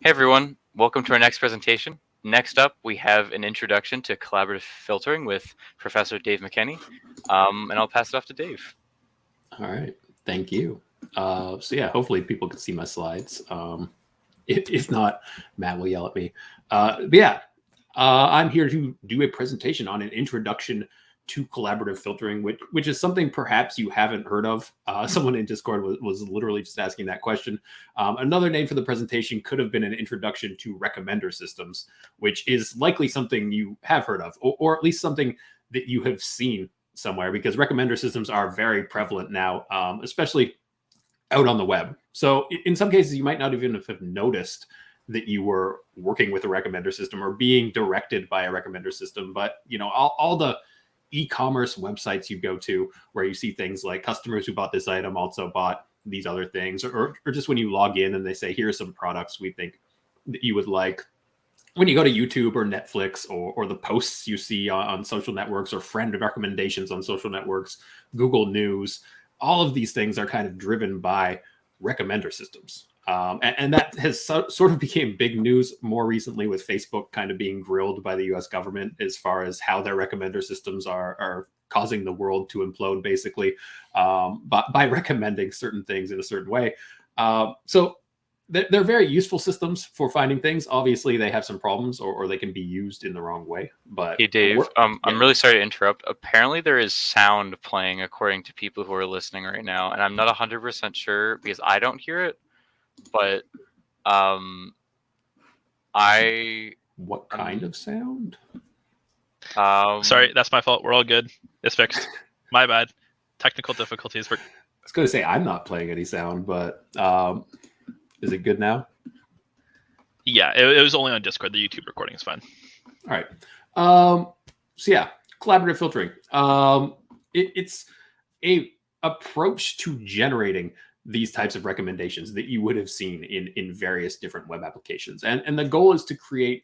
Hey everyone, welcome to our next presentation. Next up, we have an introduction to collaborative filtering with Professor Dave McKenney, and I'll pass it off to Dave. All right, thank you. So yeah, hopefully people can see my slides. If not, Matt will yell at me. But yeah, I'm here to do a presentation on an introduction to collaborative filtering, which is something perhaps you haven't heard of. Someone in Discord was literally just asking that question. Another name for the presentation could have been an introduction to recommender systems, which is likely something you have heard of, or at least something that you have seen somewhere, because recommender systems are very prevalent now, especially out on the web. So in some cases, you might not even have noticed that you were working with a recommender system or being directed by a recommender system. But you know, all the e-commerce websites you go to where you see things like customers who bought this item also bought these other things, or just when you log in and they say, here's some products we think that you would like. When you go to YouTube or Netflix, or the posts you see on social networks, or friend recommendations on social networks, Google News, all of these things are kind of driven by recommender systems. And that has sort of became big news more recently, with Facebook kind of being grilled by the US government as far as how their recommender systems are causing the world to implode, basically, by recommending certain things in a certain way. So they're very useful systems for finding things. Obviously, they have some problems, or they can be used in the wrong way. But hey, Dave, I'm really sorry to interrupt. Apparently, there is sound playing according to people who are listening right now, and I'm not 100% sure because I don't hear it. But what kind of sound? Sorry, that's my fault. We're all good. It's fixed. My bad. Technical difficulties. I was going to say I'm not playing any sound, but is it good now? Yeah, it was only on Discord. The YouTube recording is fine. All right. So yeah, collaborative filtering. It's a approach to generating these types of recommendations that you would have seen in various different web applications. And the goal is to create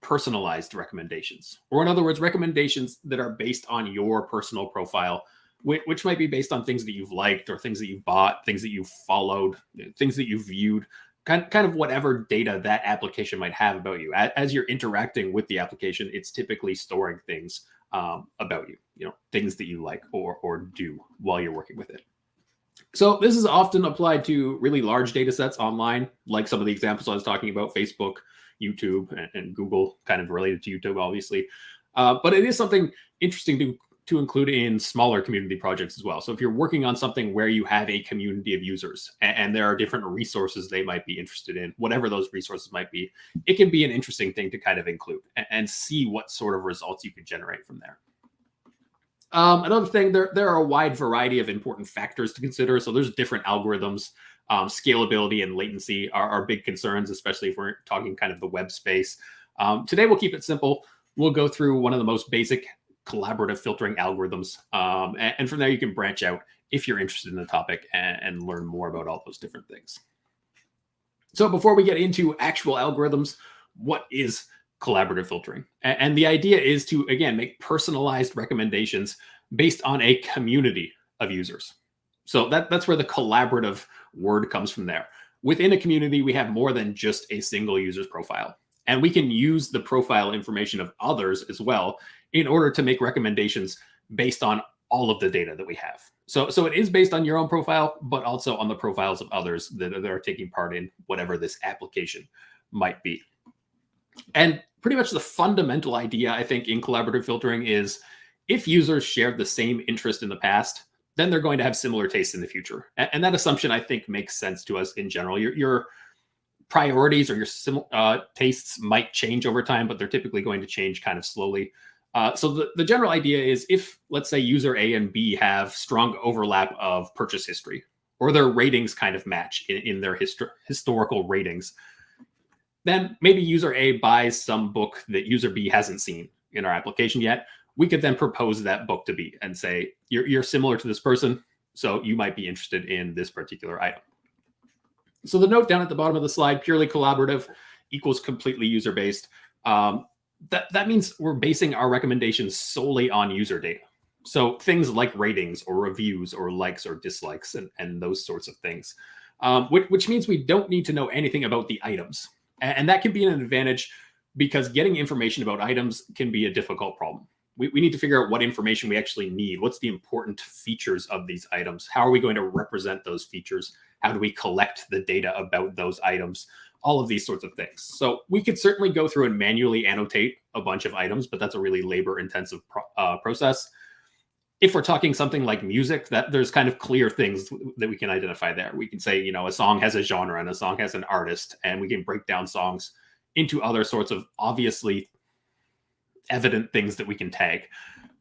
personalized recommendations, or in other words, recommendations that are based on your personal profile, which might be based on things that you've liked, or things that you've bought, things that you've followed, things that you've viewed, kind of whatever data that application might have about you. As you're interacting with the application, it's typically storing things about you, things that you like or do while you're working with it. So this is often applied to really large data sets online, like some of the examples I was talking about, Facebook, YouTube, and Google, kind of related to YouTube, obviously. But it is something interesting to include in smaller community projects as well. So if you're working on something where you have a community of users and there are different resources they might be interested in, whatever those resources might be, it can be an interesting thing to kind of include and see what sort of results you could generate from there. Another thing, there are a wide variety of important factors to consider. So there's different algorithms. Scalability and latency are big concerns, especially if we're talking kind of the web space. Today, we'll keep it simple. we'll go through one of the most basic collaborative filtering algorithms. And from there, you can branch out if you're interested in the topic and learn more about all those different things. So before we get into actual algorithms, what is collaborative filtering? And the idea is to, again, make personalized recommendations based on a community of users. So that's where the collaborative word comes from there. Within a community, we have more than just a single user's profile. And we can use the profile information of others as well in order to make recommendations based on all of the data that we have. So it is based on your own profile, but also on the profiles of others that are taking part in whatever this application might be. And pretty much the fundamental idea, I think, in collaborative filtering is if users shared the same interest in the past, then they're going to have similar tastes in the future. And that assumption, I think, makes sense to us in general. Your priorities or your tastes might change over time, but they're typically going to change kind of slowly. So the general idea is if, let's say, user A and B have strong overlap of purchase history, or their ratings kind of match in their historical ratings, then maybe user A buys some book that user B hasn't seen in our application yet. We could then propose that book to B and say, you're similar to this person, so you might be interested in this particular item. So the note down at the bottom of the slide, purely collaborative equals completely user-based. That means we're basing our recommendations solely on user data. So things like ratings or reviews or likes or dislikes and those sorts of things, which means we don't need to know anything about the items. And that can be an advantage because getting information about items can be a difficult problem. We need to figure out what information we actually need. What's the important features of these items? How are we going to represent those features? How do we collect the data about those items? All of these sorts of things. So we could certainly go through and manually annotate a bunch of items, but that's a really labor-intensive process. If we're talking something like music, that there's kind of clear things that we can identify there. We can say, a song has a genre and a song has an artist, and we can break down songs into other sorts of obviously evident things that we can tag.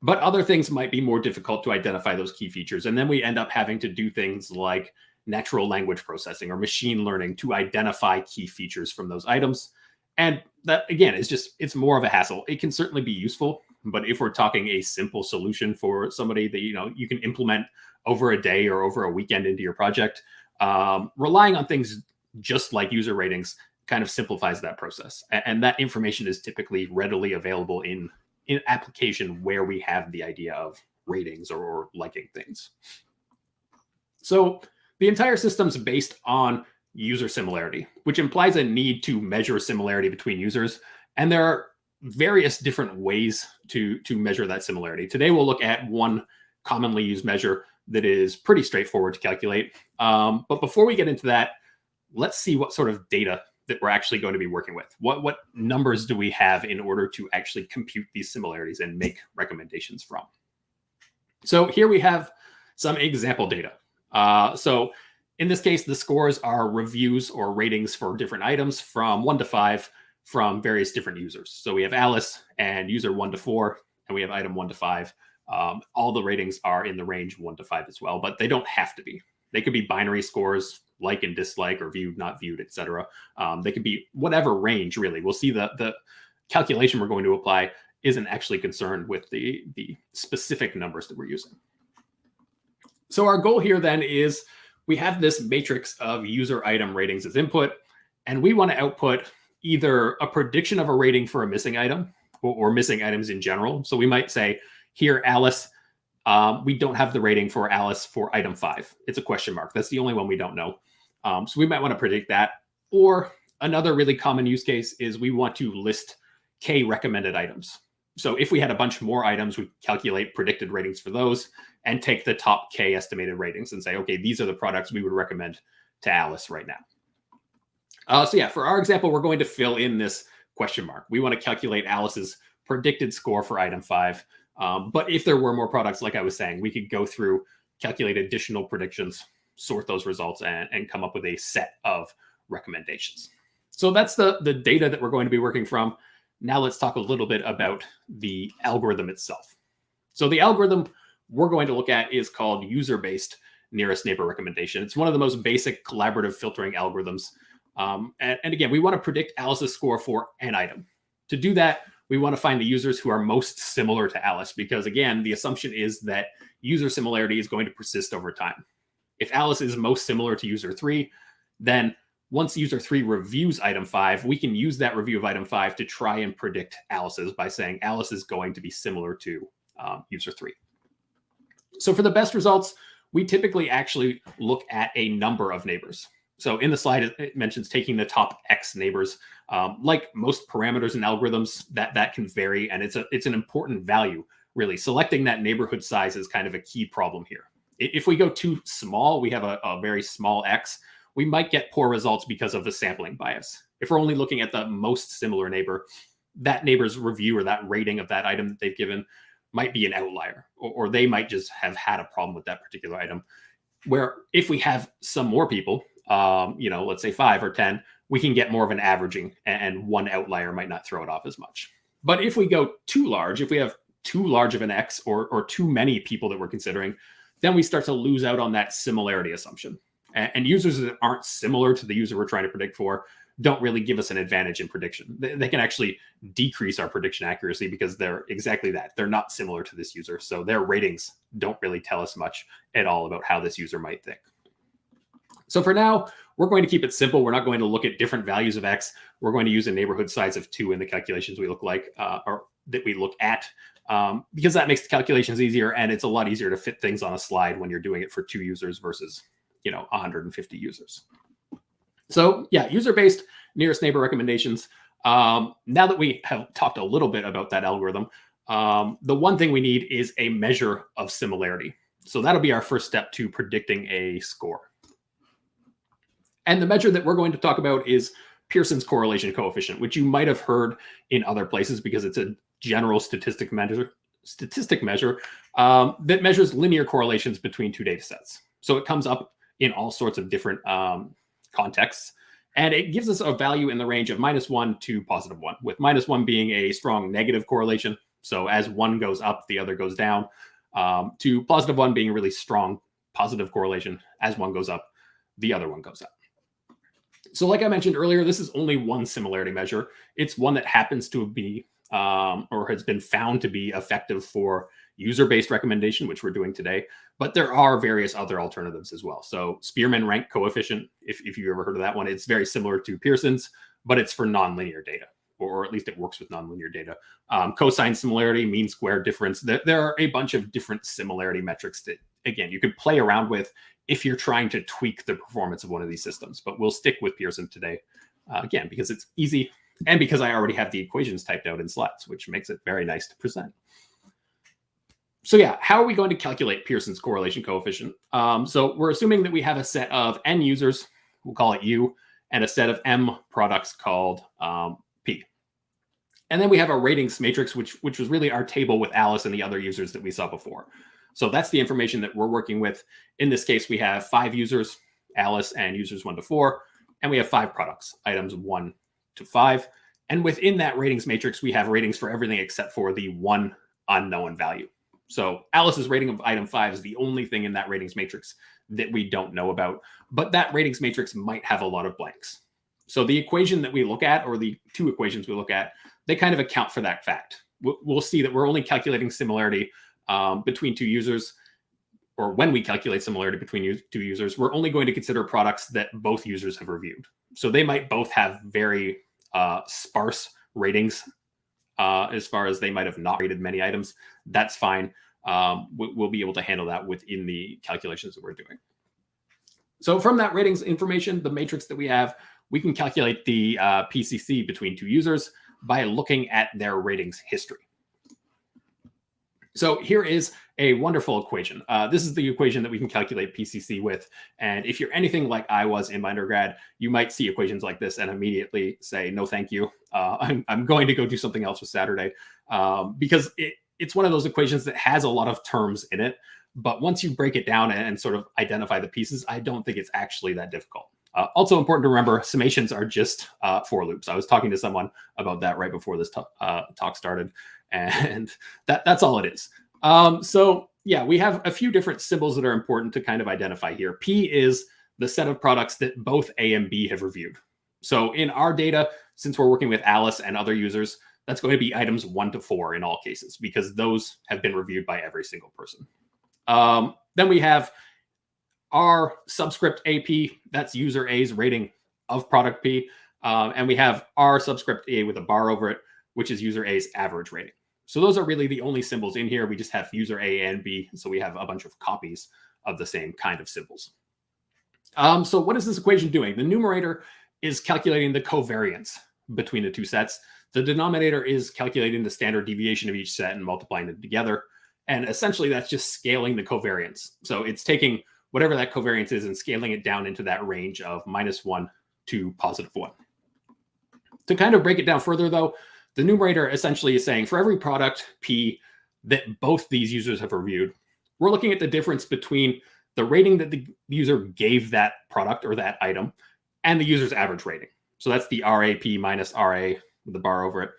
But other things might be more difficult to identify those key features. And then we end up having to do things like natural language processing or machine learning to identify key features from those items. And that, again, it's more of a hassle. It can certainly be useful, but if we're talking a simple solution for somebody that, you can implement over a day or over a weekend into your project, relying on things just like user ratings kind of simplifies that process. And that information is typically readily available in application where we have the idea of ratings or liking things. So the entire system's based on user similarity, which implies a need to measure similarity between users. And there are various different ways to measure that similarity. Today, we'll look at one commonly used measure that is pretty straightforward to calculate. But before we get into that, let's see what sort of data that we're actually going to be working with. What numbers do we have in order to actually compute these similarities and make recommendations from? So here we have some example data. So in this case, the scores are reviews or ratings for different items from 1 to 5 from various different users. So we have Alice and user 1 to 4, and we have item 1 to 5. All the ratings are in the range 1 to 5 as well, but they don't have to be. They could be binary scores, like and dislike, or viewed, not viewed, etc. They could be whatever range, really. We'll see the calculation we're going to apply isn't actually concerned with the specific numbers that we're using. So our goal here then is we have this matrix of user item ratings as input, and we want to output either a prediction of a rating for a missing item or missing items in general. So we might say, here, Alice, we don't have the rating for Alice for item 5. It's a question mark. That's the only one we don't know. So we might want to predict that. Or another really common use case is we want to list K recommended items. So if we had a bunch more items, we calculate predicted ratings for those and take the top K estimated ratings and say, okay, these are the products we would recommend to Alice right now. So yeah, for our example, we're going to fill in this question mark. We want to calculate Alice's predicted score for item 5. But if there were more products, like I was saying, we could go through, calculate additional predictions, sort those results, and come up with a set of recommendations. So that's the data that we're going to be working from. Now let's talk a little bit about the algorithm itself. So the algorithm we're going to look at is called user-based nearest neighbor recommendation. It's one of the most basic collaborative filtering algorithms. And again, we want to predict Alice's score for an item. To do that, we want to find the users who are most similar to Alice, because again, the assumption is that user similarity is going to persist over time. If Alice is most similar to user 3, then once user 3 reviews item 5, we can use that review of item 5 to try and predict Alice's by saying Alice is going to be similar to user 3. So for the best results, we typically actually look at a number of neighbors. So in the slide, it mentions taking the top X neighbors. Like most parameters and algorithms, that can vary, and it's an important value, really. Selecting that neighborhood size is kind of a key problem here. If we go too small, we have a very small X, we might get poor results because of the sampling bias. If we're only looking at the most similar neighbor, that neighbor's review or that rating of that item that they've given might be an outlier, or they might just have had a problem with that particular item. Where if we have some more people, let's say 5 or 10, we can get more of an averaging, and one outlier might not throw it off as much. But if we go too large, if we have too large of an X or too many people that we're considering, then we start to lose out on that similarity assumption. And users that aren't similar to the user we're trying to predict for don't really give us an advantage in prediction. They can actually decrease our prediction accuracy because they're exactly that. They're not similar to this user. So their ratings don't really tell us much at all about how this user might think. So for now, we're going to keep it simple. We're not going to look at different values of X. We're going to use a neighborhood size of 2 in the calculations we look like, or that we look at, because that makes the calculations easier, and it's a lot easier to fit things on a slide when you're doing it for 2 users versus 150 users. So yeah, user-based nearest neighbor recommendations. Now that we have talked a little bit about that algorithm, the one thing we need is a measure of similarity. So that'll be our first step to predicting a score. And the measure that we're going to talk about is Pearson's correlation coefficient, which you might have heard in other places because it's a general statistic measure that measures linear correlations between 2 data sets. So it comes up in all sorts of different contexts, and it gives us a value in the range of -1 to +1, with -1 being a strong negative correlation. So as one goes up, the other goes down, to +1 being a really strong positive correlation. As one goes up, the other one goes up. So like I mentioned earlier, this is only one similarity measure. It's one that happens to be or has been found to be effective for user-based recommendation, which we're doing today. But there are various other alternatives as well. So Spearman rank coefficient, if you've ever heard of that one, it's very similar to Pearson's, but it's for nonlinear data, or at least it works with nonlinear data. Cosine similarity, mean square difference. There are a bunch of different similarity metrics that, again, you could play around with if you're trying to tweak the performance of one of these systems. But we'll stick with Pearson today, again, because it's easy and because I already have the equations typed out in slides, which makes it very nice to present. So yeah, how are we going to calculate Pearson's correlation coefficient? So we're assuming that we have a set of n users, we'll call it U, and a set of m products called P. And then we have a ratings matrix, which was really our table with Alice and the other users that we saw before. So that's the information that we're working with. In this case, we have 5 users, Alice and users 1 to 4, and we have 5 products, items 1 to 5. And within that ratings matrix, we have ratings for everything except for the one unknown value. So Alice's rating of item 5 is the only thing in that ratings matrix that we don't know about, but that ratings matrix might have a lot of blanks. So the equation that we look at, or the 2 equations we look at, they kind of account for that fact. We'll see that we're only calculating similarity between 2 users, or when we calculate similarity between 2 users, we're only going to consider products that both users have reviewed. So they might both have very sparse ratings as far as they might have not rated many items. That's fine. We'll be able to handle that within the calculations that we're doing. So from that ratings information, the matrix that we have, we can calculate the PCC between 2 users by looking at their ratings history. So here is a wonderful equation. This is the equation that we can calculate PCC with. And if you're anything like I was in my undergrad, you might see equations like this and immediately say, no, thank you. I'm going to go do something else with Saturday, because it's one of those equations that has a lot of terms in it. But once you break it down and sort of identify the pieces, I don't think it's actually that difficult. Also important to remember, summations are just for loops. I was talking to someone about that right before this talk started, and that's all it is. So yeah, we have a few different symbols that are important to kind of identify here. P is the set of products that both A and B have reviewed. So in our data, since we're working with Alice and other users, That's going to be items 1 to 4 in all cases, because those have been reviewed by every single person. Then we have our subscript AP, that's user A's rating of product P. And we have our subscript A with a bar over it, which is user A's average rating. So those are really the only symbols in here. We just have user A and B. So we have a bunch of copies of the same kind of symbols. So what is this equation doing? The numerator is calculating the covariance between the two sets. The denominator is calculating the standard deviation of each set and multiplying them together. And essentially that's just scaling the covariance. So it's taking whatever that covariance is and scaling it down into that range of -1 to +1. To kind of break it down further though, the numerator essentially is saying for every product P that both these users have reviewed, we're looking at the difference between the rating that the user gave that product or that item and the user's average rating. So that's the RAP minus RA with the bar over it.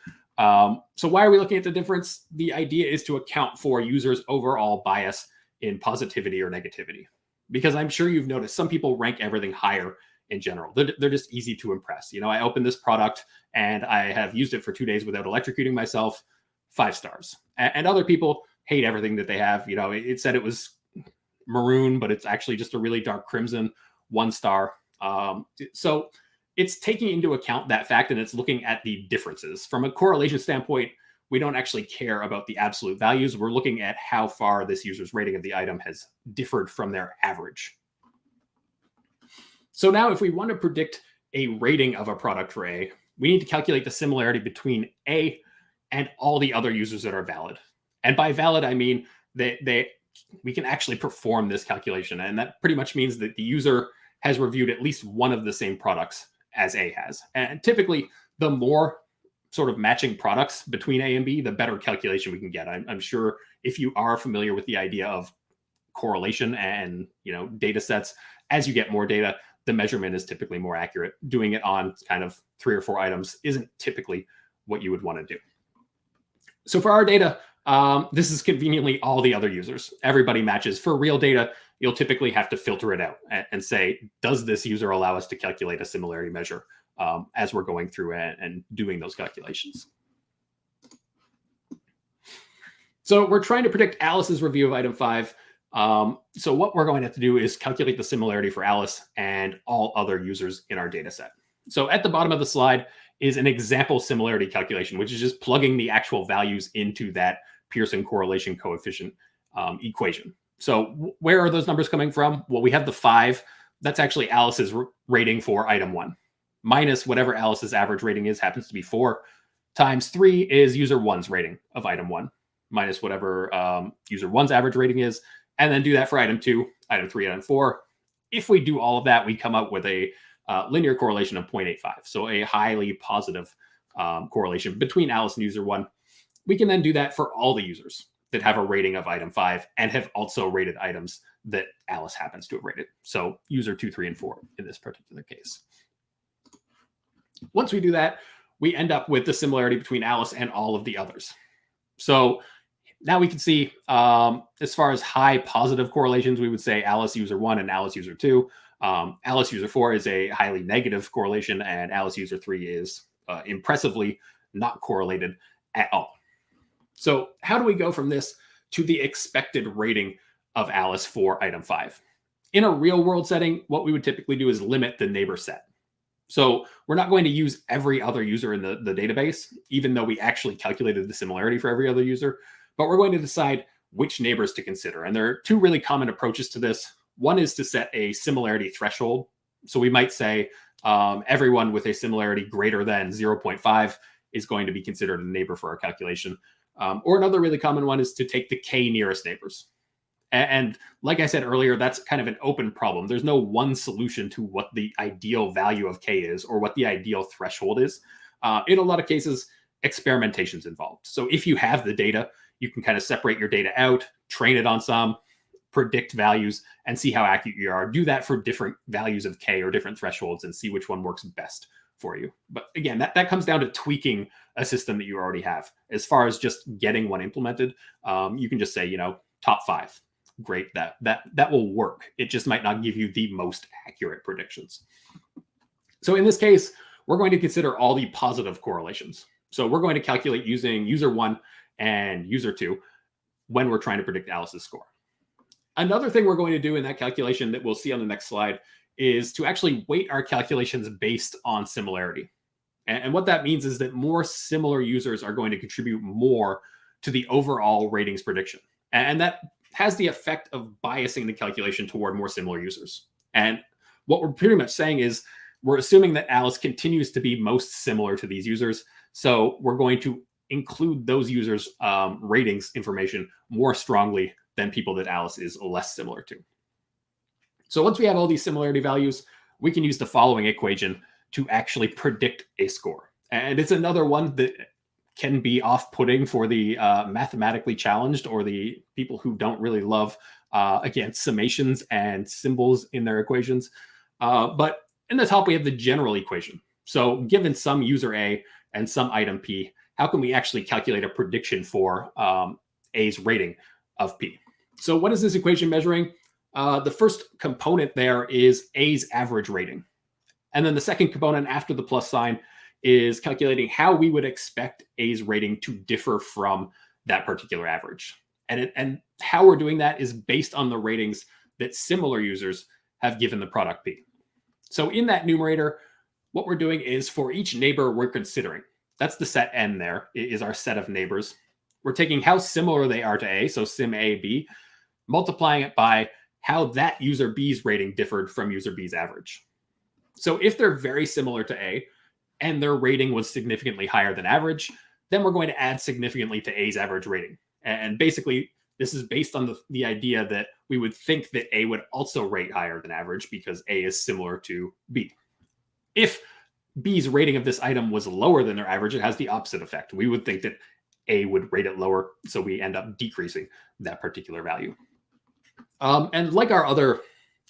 So why are we looking at the difference? The idea is to account for users' overall bias in positivity or negativity. Because I'm sure you've noticed some people rank everything higher in general. They're just easy to impress. You know, I opened this product and I have used it for 2 days without electrocuting myself, 5 stars. And other people hate everything that they have. You know, it said it was maroon, but it's actually just a really dark crimson, 1 star. So it's taking into account that fact and it's looking at the differences. From a correlation standpoint, we don't actually care about the absolute values. We're looking at how far this user's rating of the item has differed from their average. So now if we want to predict a rating of a product for A, we need to calculate the similarity between A and all the other users that are valid. And by valid, I mean we can actually perform this calculation. And that pretty much means that the user has reviewed at least one of the same products as A has. And typically, the more sort of matching products between A and B, the better calculation we can get. I'm sure if you are familiar with the idea of correlation and, you know, data sets, as you get more data, the measurement is typically more accurate. Doing it on kind of 3 or 4 items isn't typically what you would want to do. So for our data, this is conveniently all the other users. Everybody matches. For real data, you'll typically have to filter it out and say, does this user allow us to calculate a similarity measure as we're going through and doing those calculations? So we're trying to predict Alice's review of item 5. So what we're going to have to do is calculate the similarity for Alice and all other users in our data set. So at the bottom of the slide is an example similarity calculation, which is just plugging the actual values into that Pearson correlation coefficient equation. So where are those numbers coming from? Well, we have the 5. That's actually Alice's rating for item 1. Minus whatever Alice's average rating is, happens to be 4, times 3 is user 1's rating of item 1, minus whatever user 1's average rating is, and then do that for item 2, item 3, item 4. If we do all of that, we come up with a linear correlation of 0.85, so a highly positive correlation between Alice and user 1. We can then do that for all the users that have a rating of item 5 and have also rated items that Alice happens to have rated. So user 2, 3, and 4 in this particular case. Once we do that, we end up with the similarity between Alice and all of the others. So now we can see as far as high positive correlations, we would say Alice user 1 and Alice user 2. Alice user 4 is a highly negative correlation, and Alice user 3 is impressively not correlated at all. So how do we go from this to the expected rating of Alice for item 5? In a real world setting, what we would typically do is limit the neighbor set. So we're not going to use every other user in the database, even though we actually calculated the similarity for every other user, but we're going to decide which neighbors to consider. And there are 2 really common approaches to this. One is to set a similarity threshold. So we might say everyone with a similarity greater than 0.5 is going to be considered a neighbor for our calculation. Or another really common one is to take the k nearest neighbors. And like I said earlier, that's kind of an open problem. There's no one solution to what the ideal value of k is or what the ideal threshold is. In a lot of cases, experimentation's involved. So if you have the data, you can kind of separate your data out, train it on some, predict values, and see how accurate you are. Do that for different values of k or different thresholds and see which one works best for you. But again, that comes down to tweaking a system that you already have. As far as just getting one implemented, you can just say, you know, top 5. Great, that will work. It just might not give you the most accurate predictions. So in this case, we're going to consider all the positive correlations. So we're going to calculate using user 1 and user 2 when we're trying to predict Alice's score. Another thing we're going to do in that calculation that we'll see on the next slide is to actually weight our calculations based on similarity. And what that means is that more similar users are going to contribute more to the overall ratings prediction. And that has the effect of biasing the calculation toward more similar users. And what we're pretty much saying is we're assuming that Alice continues to be most similar to these users. So we're going to include those users' ratings information more strongly than people that Alice is less similar to. So once we have all these similarity values, we can use the following equation to actually predict a score. And it's another one that can be off-putting for the mathematically challenged or the people who don't really love, again, summations and symbols in their equations. But in the top, we have the general equation. So given some user A and some item P, how can we actually calculate a prediction for A's rating of P? So what is this equation measuring? The first component there is A's average rating. And then the second component after the plus sign is calculating how we would expect A's rating to differ from that particular average. And how we're doing that is based on the ratings that similar users have given the product P. So in that numerator, what we're doing is for each neighbor we're considering, that's the set N there, is our set of neighbors. We're taking how similar they are to A, so sim A, B, multiplying it by how that user B's rating differed from user B's average. So if they're very similar to A and their rating was significantly higher than average, then we're going to add significantly to A's average rating. And basically, this is based on the idea that we would think that A would also rate higher than average because A is similar to B. If B's rating of this item was lower than their average, it has the opposite effect. We would think that A would rate it lower, so we end up decreasing that particular value. And like our other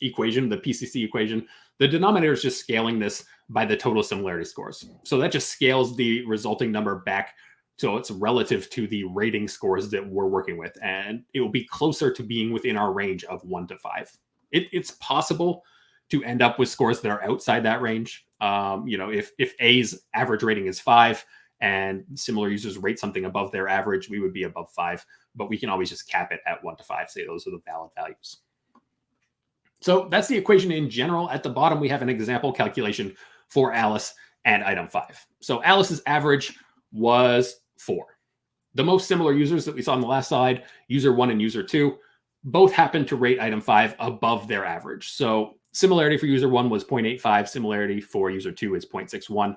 equation, the PCC equation, the denominator is just scaling this by the total similarity scores. So that just scales the resulting number back so it's relative to the rating scores that we're working with. And it will be closer to being within our range of 1 to 5. It's possible to end up with scores that are outside that range. If A's average rating is 5 and similar users rate something above their average, we would be above 5. But we can always just cap it at 1 to 5, say those are the valid values. So that's the equation in general. At the bottom, we have an example calculation for Alice and item 5. So Alice's average was 4. The most similar users that we saw on the last slide, user 1 and user 2, both happened to rate item 5 above their average. So similarity for user 1 was 0.85. Similarity for user 2 is 0.61.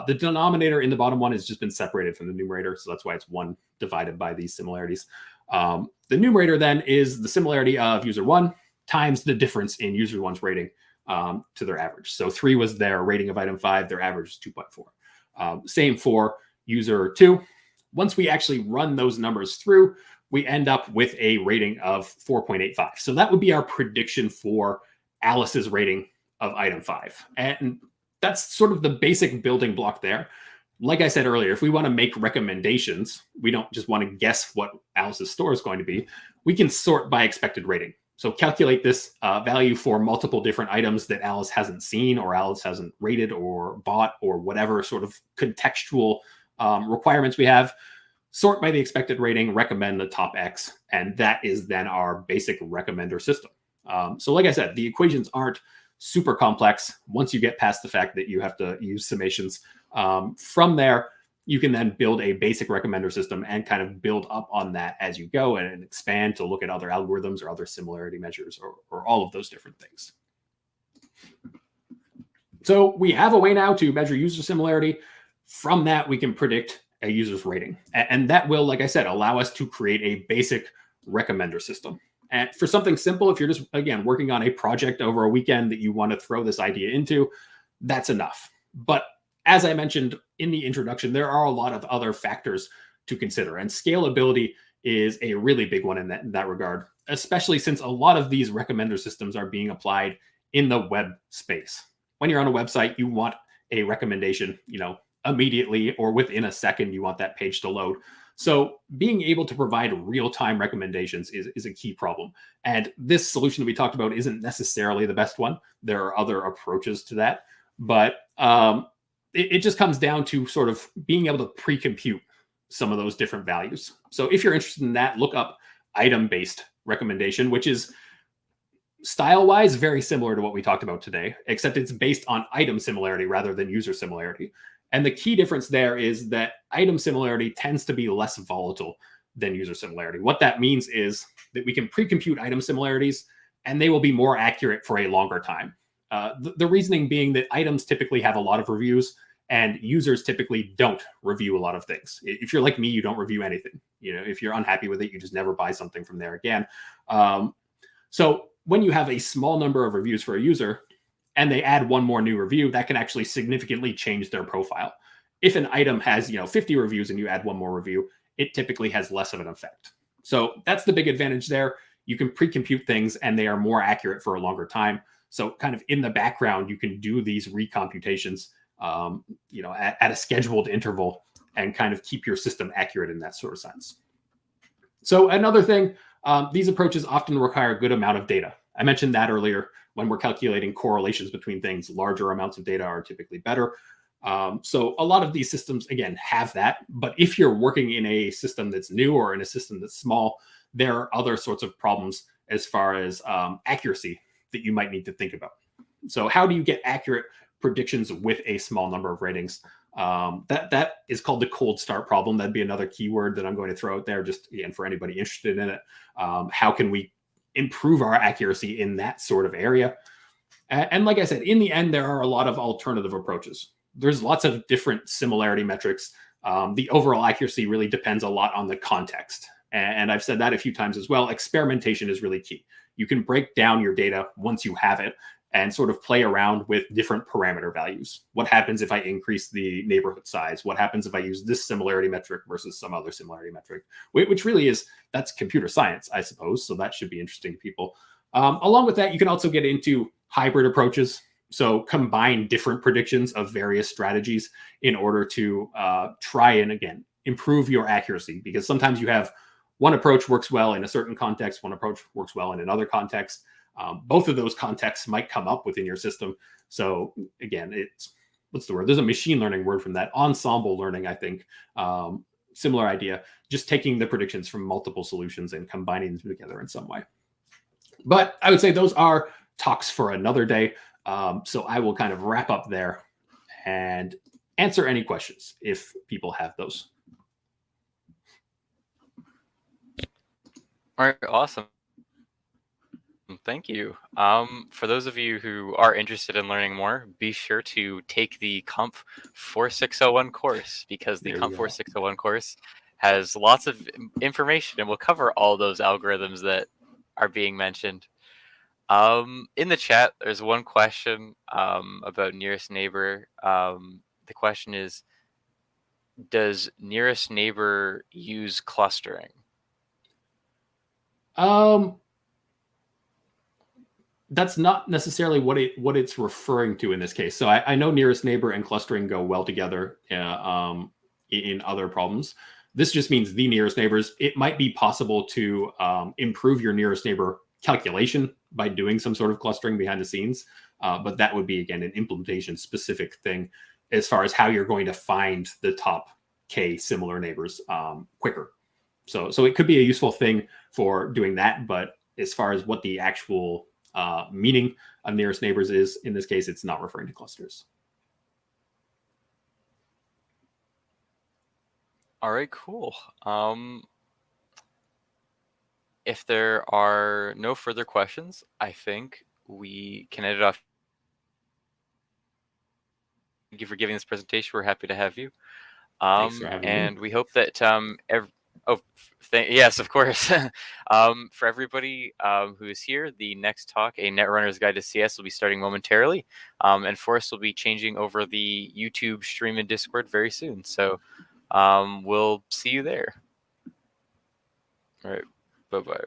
The denominator in the bottom one has just been separated from the numerator, so that's why it's 1 divided by these similarities. The numerator then is the similarity of user 1 times the difference in user 1's rating to their average. So 3 was their rating of item 5, their average is 2.4. Same for user 2. Once we actually run those numbers through, we end up with a rating of 4.85. So that would be our prediction for Alice's rating of item 5. And that's sort of the basic building block there. Like I said earlier, if we want to make recommendations, we don't just want to guess what Alice's score is going to be. We can sort by expected rating. So calculate this value for multiple different items that Alice hasn't seen or Alice hasn't rated or bought or whatever sort of contextual requirements we have. Sort by the expected rating, recommend the top X, and that is then our basic recommender system. So like I said, the equations aren't super complex once you get past the fact that you have to use summations. From there, you can then build a basic recommender system and kind of build up on that as you go and expand to look at other algorithms or other similarity measures or all of those different things. So we have a way now to measure user similarity. From that, we can predict a user's rating. And that will, like I said, allow us to create a basic recommender system. And for something simple, if you're just, again, working on a project over a weekend that you want to throw this idea into, that's enough. But as I mentioned in the introduction, there are a lot of other factors to consider. And scalability is a really big one in that regard, especially since a lot of these recommender systems are being applied in the web space. When you're on a website, you want a recommendation, immediately or within a second, you want that page to load. So being able to provide real-time recommendations is a key problem. And this solution that we talked about isn't necessarily the best one. There are other approaches to that. But it just comes down to sort of being able to pre-compute some of those different values. So if you're interested in that, look up item-based recommendation, which is style-wise very similar to what we talked about today, except it's based on item similarity rather than user similarity. And the key difference there is that item similarity tends to be less volatile than user similarity. What that means is that we can pre-compute item similarities, and they will be more accurate for a longer time. The reasoning being that items typically have a lot of reviews, and users typically don't review a lot of things. If you're like me, you don't review anything. You know, if you're unhappy with it, you just never buy something from there again. So when you have a small number of reviews for a user, and they add one more new review, that can actually significantly change their profile. If an item has 50 reviews and you add one more review, it typically has less of an effect. So that's the big advantage there. You can pre-compute things, and they are more accurate for a longer time. So kind of in the background, you can do these recomputations, at a scheduled interval, and kind of keep your system accurate in that sort of sense. So another thing, these approaches often require a good amount of data. I mentioned that earlier. When we're calculating correlations between things, larger amounts of data are typically better. So a lot of these systems, again, have that. But if you're working in a system that's new or in a system that's small, there are other sorts of problems as far as accuracy that you might need to think about. So how do you get accurate predictions with a small number of ratings? That is called the cold start problem. That'd be another keyword that I'm going to throw out there, just again, for anybody interested in it. How can we improve our accuracy in that sort of area? And like I said, in the end, there are a lot of alternative approaches. There's lots of different similarity metrics. The overall accuracy really depends a lot on the context. And I've said that a few times as well. Experimentation is really key. You can break down your data once you have it and sort of play around with different parameter values. What happens if I increase the neighborhood size? What happens if I use this similarity metric versus some other similarity metric? Which really that's computer science, I suppose. So that should be interesting to people. Along with that, you can also get into hybrid approaches. So combine different predictions of various strategies in order to try and, again, improve your accuracy. Because sometimes you have one approach works well in a certain context, one approach works well in another context. Both of those contexts might come up within your system. So again, what's the word? There's a machine learning word from that. Ensemble learning, I think. Similar idea, just taking the predictions from multiple solutions and combining them together in some way. But I would say those are talks for another day. So I will kind of wrap up there and answer any questions if people have those. All right, awesome. Thank you. For those of you who are interested in learning more, be sure to take the Comp 4601 course, because the Comp 4601 course has lots of information and will cover all those algorithms that are being mentioned. In the chat, there's one question about nearest neighbor. The question is, does nearest neighbor use clustering? That's not necessarily what it's referring to in this case. So I know nearest neighbor and clustering go well together in other problems. This just means the nearest neighbors. It might be possible to improve your nearest neighbor calculation by doing some sort of clustering behind the scenes. But that would be, again, an implementation specific thing as far as how you're going to find the top K similar neighbors quicker. So it could be a useful thing for doing that. But as far as what the actual meaning of nearest neighbors is, in this case, it's not referring to clusters. All right, cool. If there are no further questions, I think we can end it off. Thank you for giving this presentation. We're happy to have you. Thanks for having and me. we hope that yes, of course. For everybody who is here, the next talk, A Netrunner's Guide to CS, will be starting momentarily. And Forrest will be changing over the YouTube stream and Discord very soon. So we'll see you there. All right. Bye-bye.